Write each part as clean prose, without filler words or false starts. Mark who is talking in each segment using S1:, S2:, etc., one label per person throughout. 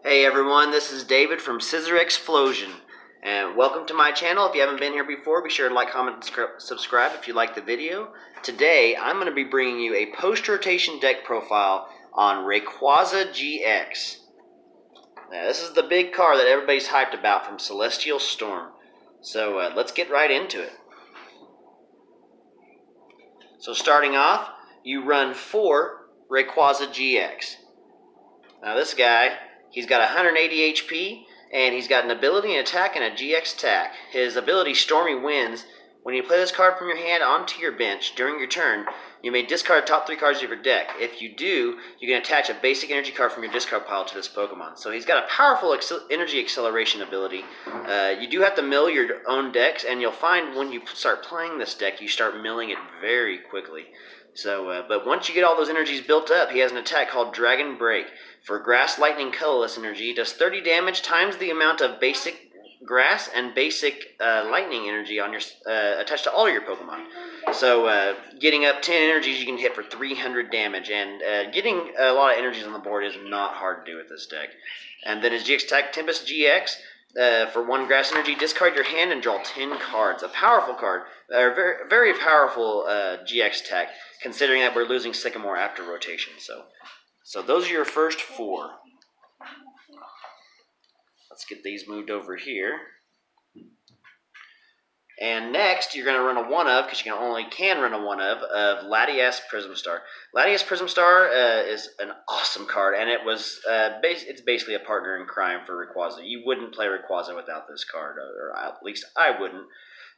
S1: Hey everyone, this is David from Scissor Explosion, and welcome to my channel. If you haven't been here before, be sure to like, comment, and subscribe if you like the video. Today, I'm going to be bringing you a post-rotation deck profile on Rayquaza GX. Now, this is the big card that everybody's hyped about from Celestial Storm. So let's get right into it. So starting off, you run 4 Rayquaza GX. Now this guy, he's got 180 HP, and he's got an ability, an attack, and a GX attack. His ability, Stormy Winds. When you play this card from your hand onto your bench during your turn, you may discard the top 3 cards of your deck. If you do, you can attach a basic energy card from your discard pile to this Pokemon. So he's got a powerful energy acceleration ability. You do have to mill your own decks, and you'll find when you start playing this deck, you start milling it very quickly. So, but once you get all those energies built up, he has an attack called Dragon Break. For Grass, Lightning, Colorless energy, does 30 damage times the amount of basic Grass and basic Lightning energy on your attached to all your Pokemon. So, getting up 10 energies, you can hit for 300 damage, and getting a lot of energies on the board is not hard to do with this deck. And then his GX attack, Tempest GX. For 1 Grass energy, discard your hand and draw 10 cards. A powerful card. Very, very powerful GX attack, considering that we're losing Sycamore after rotation. So those are your first 4. Let's get these moved over here. And next, you're going to run a 1-of, because you can run a 1-of Latias Prism Star. Latias Prism Star is an awesome card, and it's basically a partner in crime for Rayquaza. You wouldn't play Rayquaza without this card, or at least I wouldn't.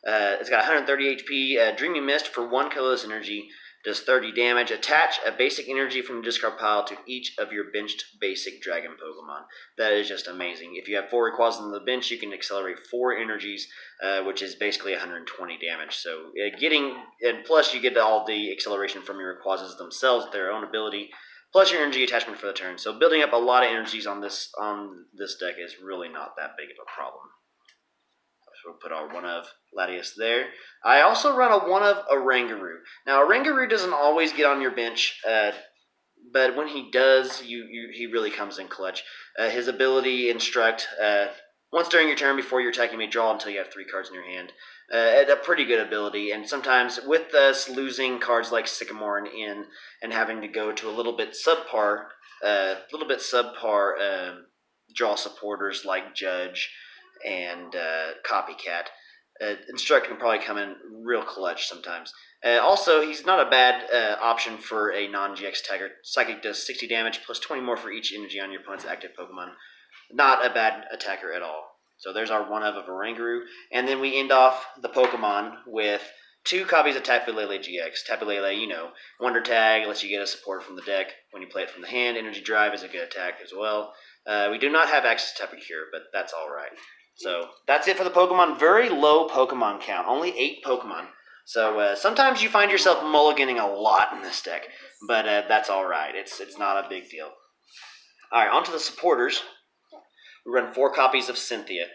S1: It's got 130 HP, Dreamy Mist for 1 colorless energy, does 30 damage. Attach a basic energy from the discard pile to each of your benched basic dragon Pokemon. That is just amazing. If you have 4 Rayquazas on the bench, you can accelerate 4 energies, which is basically 120 damage. So and plus you get all the acceleration from your Rayquazas themselves, their own ability, plus your energy attachment for the turn. So building up a lot of energies on this deck is really not that big of a problem. So we'll put our 1-of Latias there. I also run a 1-of Oranguru. Now, Oranguru doesn't always get on your bench, but when he does, he really comes in clutch. His ability, Instruct, once during your turn before your attack, you may draw until you have 3 cards in your hand. A pretty good ability, and sometimes with us losing cards like Sycamore and having to go to a little bit subpar draw supporters like Judge and Copycat. Instruct can probably come in real clutch sometimes. Also, he's not a bad option for a non-GX attacker. Psychic does 60 damage plus 20 more for each energy on your opponent's active Pokemon. Not a bad attacker at all. So there's our 1-of Oranguru. And then we end off the Pokemon with 2 copies of Tapu Lele GX. Tapu Lele, Wonder Tag lets you get a support from the deck when you play it from the hand. Energy Drive is a good attack as well. We do not have access to Tapu Cure, but that's alright. So that's it for the Pokemon. Very low Pokemon count. Only 8 Pokemon. So sometimes you find yourself mulliganing a lot in this deck. But that's alright. It's not a big deal. Alright, on to the supporters. We run 4 copies of Cynthia.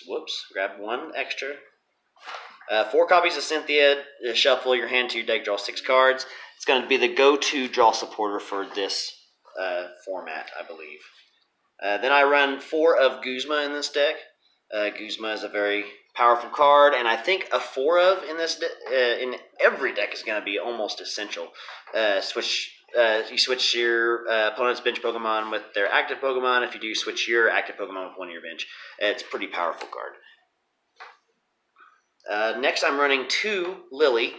S1: Whoops. Grab 1 extra. 4 copies of Cynthia. Shuffle your hand to your deck. Draw 6 cards. It's going to be the go-to draw supporter for this format, I believe. Then I run 4 of Guzma in this deck. Guzma is a very powerful card, and I think a 4-of in every deck is going to be almost essential. You switch your opponent's bench Pokemon with their active Pokemon. If you do, switch your active Pokemon with one of your bench. It's a pretty powerful card. Next, I'm running 2 Lily.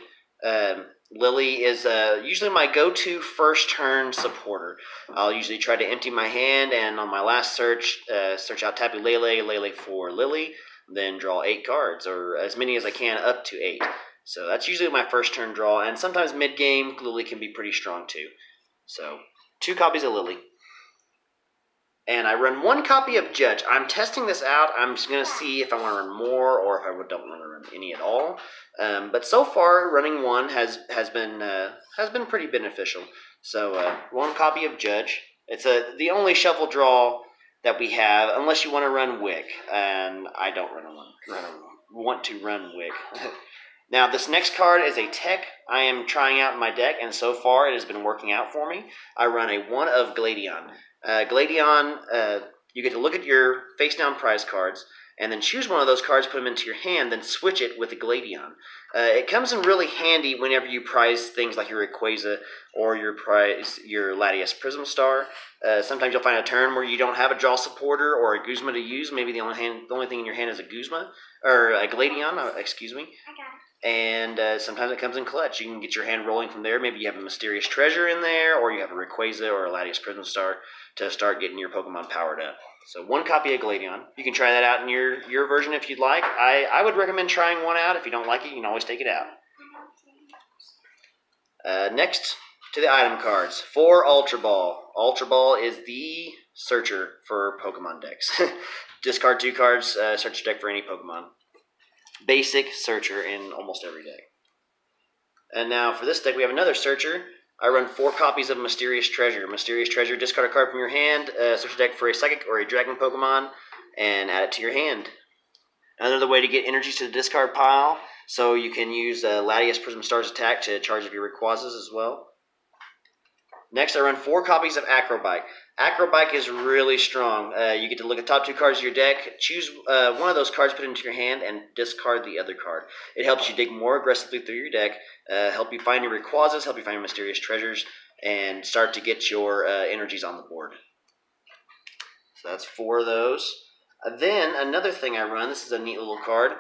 S1: Lily is usually my go-to first turn supporter. I'll usually try to empty my hand, and on my last search out Tapu Lele for Lily, then draw 8 cards, or as many as I can, up to 8. So that's usually my first turn draw, and sometimes mid-game, Lily can be pretty strong too. So 2 copies of Lily. And I run 1 copy of Judge. I'm testing this out. I'm just going to see if I want to run more or if I don't want to run any at all. But so far, running 1 has been pretty beneficial. So 1 copy of Judge. It's the only shuffle draw that we have, unless you want to run Wick. And I don't want to run Wick. Now, this next card is a tech I am trying out in my deck, and so far it has been working out for me. I run a 1-of Gladion. Gladion you get to look at your face-down prize cards, and then choose one of those cards, put them into your hand, then switch it with a Gladion. It comes in really handy whenever you prize things like your Rayquaza or your Latias Prism Star. Sometimes you'll find a turn where you don't have a draw supporter or a Guzma to use. Maybe the only thing in your hand is a Guzma or a Gladion. Excuse me. And sometimes it comes in clutch. You can get your hand rolling from there. Maybe you have a Mysterious Treasure in there, or you have a Rayquaza or a Latias Prism Star to start getting your Pokemon powered up. So 1 copy of Gladion. You can try that out in your version if you'd like. I would recommend trying one out. If you don't like it, you can always take it out. Next to the item cards. For Ultra Ball. Ultra Ball is the searcher for Pokemon decks. Discard 2 cards, search your deck for any Pokemon. Basic searcher in almost every deck. And now for this deck, we have another searcher. I run 4 copies of Mysterious Treasure. Mysterious Treasure, discard a card from your hand, search your deck for a Psychic or a Dragon Pokemon, and add it to your hand. Another way to get energies to the discard pile, so you can use Latias Prism Star's attack to charge up your Rayquazas as well. Next, I run 4 copies of Acrobike. Acrobike is really strong. You get to look at the top 2 cards of your deck, choose one of those cards, put it into your hand, and discard the other card. It helps you dig more aggressively through your deck, help you find your Rayquazas, help you find your Mysterious Treasures, and start to get your energies on the board. So that's 4 of those. Then, another thing I run, this is a neat little card,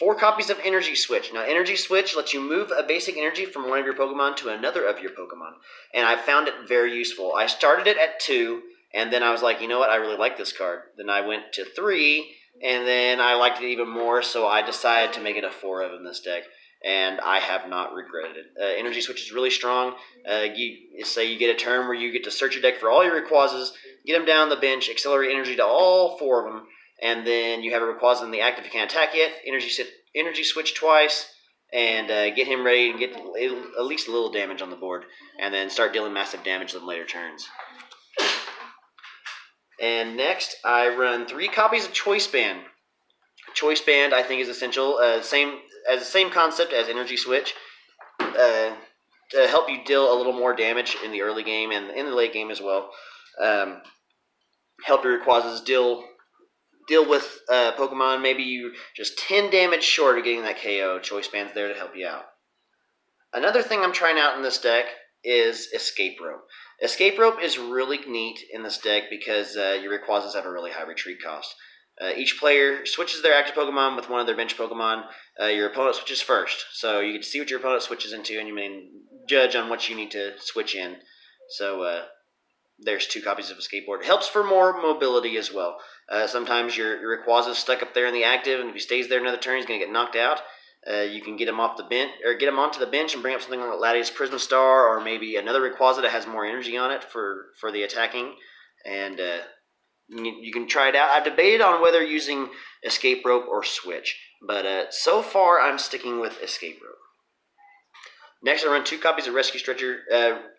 S1: 4 copies of Energy Switch. Now, Energy Switch lets you move a basic energy from one of your Pokemon to another of your Pokemon. And I found it very useful. I started it at 2, and then I was like, you know what, I really like this card. Then I went to 3, and then I liked it even more, so I decided to make it a 4 of in this deck. And I have not regretted it. Energy Switch is really strong. Say you get a turn where you get to search your deck for all your Rayquazas, get them down the bench, accelerate energy to all 4 of them, and then you have a Rayquaza in the active you can't attack yet, energy switch twice, and get him ready and get at least a little damage on the board, and then start dealing massive damage in later turns. And next, I run 3 copies of Choice Band. Choice Band, I think, is essential. The same concept as Energy Switch, to help you deal a little more damage in the early game and in the late game as well. Help your Rayquazas deal with Pokemon. Maybe you just 10 damage short of getting that KO. Choice Band's there to help you out. Another thing I'm trying out in this deck is Escape Rope. Escape Rope is really neat in this deck because your Rayquazas have a really high retreat cost. Each player switches their active Pokemon with one of their bench Pokemon. Your opponent switches first, so you get to see what your opponent switches into, and you may judge on what you need to switch in. So there's 2 copies of Escape Board. It helps for more mobility as well. Sometimes your Rayquaza is stuck up there in the active, and if he stays there another turn, he's going to get knocked out. You can get him off the bench, or get him onto the bench and bring up something like Latias Prism Star, or maybe another Rayquaza that has more energy on it for the attacking. And you can try it out. I've debated on whether using Escape Rope or Switch, but so far I'm sticking with Escape Rope. Next, I run 2 copies of Rescue Stretcher.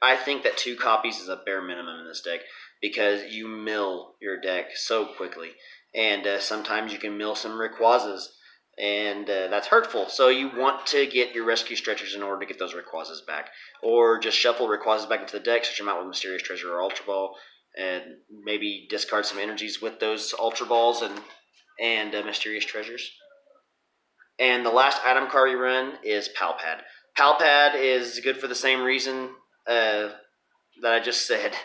S1: I think that 2 copies is a bare minimum in this deck because you mill your deck so quickly. And sometimes you can mill some Rayquazas, and that's hurtful. So you want to get your Rescue Stretchers in order to get those Rayquazas back. Or just shuffle Rayquazas back into the deck, switch them out with Mysterious Treasure or Ultra Ball, and maybe discard some energies with those Ultra Balls and Mysterious Treasures. And the last item card we run is Pal Pad. Pal Pad is good for the same reason that I just said.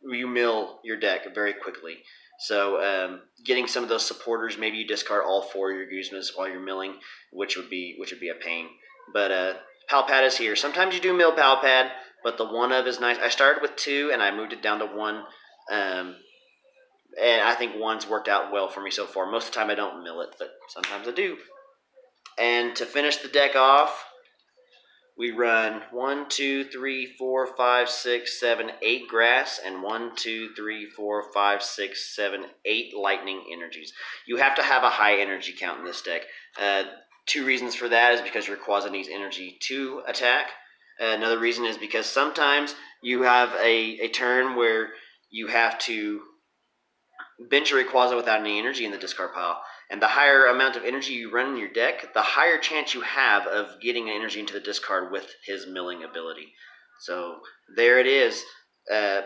S1: You mill your deck very quickly. So getting some of those supporters, maybe you discard all 4 of your Guzmas while you're milling, which would be a pain. But Pal Pad is here. Sometimes you do mill Pal Pad, but the 1 of is nice. I started with 2 and I moved it down to 1. And I think 1's worked out well for me so far. Most of the time I don't mill it, but sometimes I do. And to finish the deck off, we run 1, 2, 3, 4, 5, 6, 7, 8 grass, and 1, 2, 3, 4, 5, 6, 7, 8 lightning energies. You have to have a high energy count in this deck. 2 reasons for that is because your Rayquaza needs energy to attack. Another reason is because sometimes you have a turn where you have to bench your Rayquaza without any energy in the discard pile. And the higher amount of energy you run in your deck, the higher chance you have of getting energy into the discard with his milling ability. So there it is.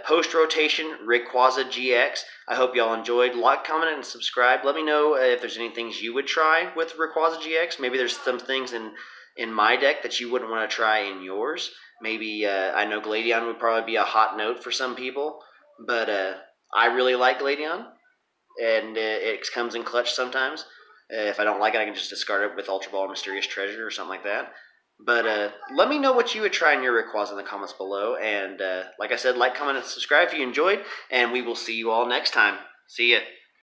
S1: post-rotation Rayquaza GX. I hope y'all enjoyed. Like, comment, and subscribe. Let me know if there's any things you would try with Rayquaza GX. Maybe there's some things in my deck that you wouldn't want to try in yours. Maybe, I know Gladion would probably be a hot note for some people, but I really like Gladion, and it comes in clutch sometimes. If I don't like it, I can just discard it with Ultra Ball or Mysterious Treasure or something like that. But let me know what you would try in your Rayquaza in the comments below. And like I said, like, comment, and subscribe if you enjoyed. And we will see you all next time. See ya.